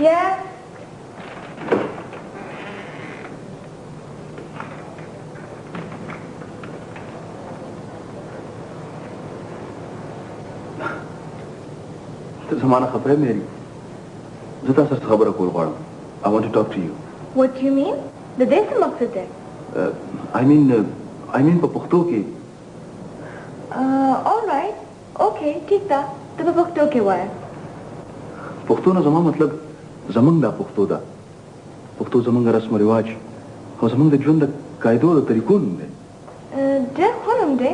Yes. زمانه خبره مېري زه تاسو سره خبره کول غواړم. I want to talk to you. What do you mean? د دې څه مقصد دی؟ I mean په پښتو کې. All right. Okay, ٹھیک ده. ته په پښتو کې وایه. پښتو نه زما مطلب زمونږ دا پښتو ده. پښتو زمونږ رسم و رواج او زمونږ د ژوند د قاعدو او د طریقو نوم دی. ډېر ښه نوم دی.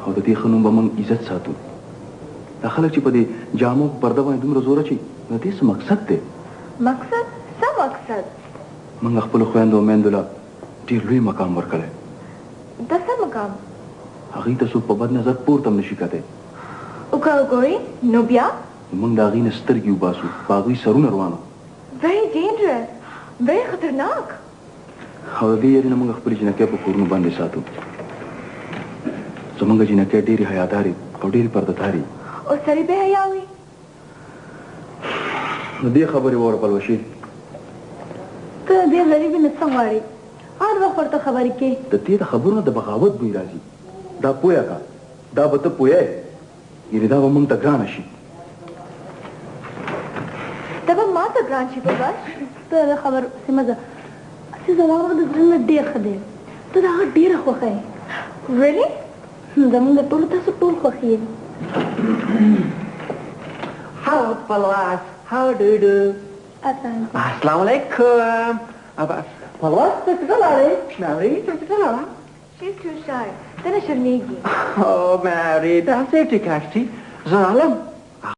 او د دې ښه نوم به موږ عزت ساتو. دا خلک چې په دې جامو په پرده باندې دومره زور اچوي نو دې څه مقصد دی؟ مقصد؟ څه مقصد؟ موږ خپلو خویندو او میندو له ډېر لوی مقام ورکړی. دا څه مقام؟ هغوی ته څوک په بد نظر پورته هم نشي کتی. او که وګوري نو بیا؟ موږ د هغوی نه سترګې وباسو په هغوی سرونه روانو. Very dangerous. Very خطرناک. او د دې یاري نه موږ خپلې جینکۍ په کورونو باندې ساتو. زموږ جینکۍ ډېرې حیادارې او ډېرې پردهدارې. او سړی بې حیا وي؟ نو دې خبرې واوره پلوشي. ته دې غریبې نه څه غواړې؟ هر وخت ورته خبرې کوې. د دې د خبرو نه د بغاوت بوی راځي. دا پویه که دا به ته پویه یې یعنې دا به موږ ته ګرانه شي. ته به ما ته ګران شي په بس. ته د خبرو سمه ځه. چې زما د زړه نه ډېر ښه دی. ته د هغه ډېره خوښه یې. Really? زموږ د ټولو تاسو ټول خوښ یې. Hello, followers. How do you do? Assalamu alaikum. Followers, څه لاړې؟ مېري, څه لاړه؟ She's too shy. ته نه شرمېږي. Oh, مېري, داسې ټیکاشتي. زه رالم.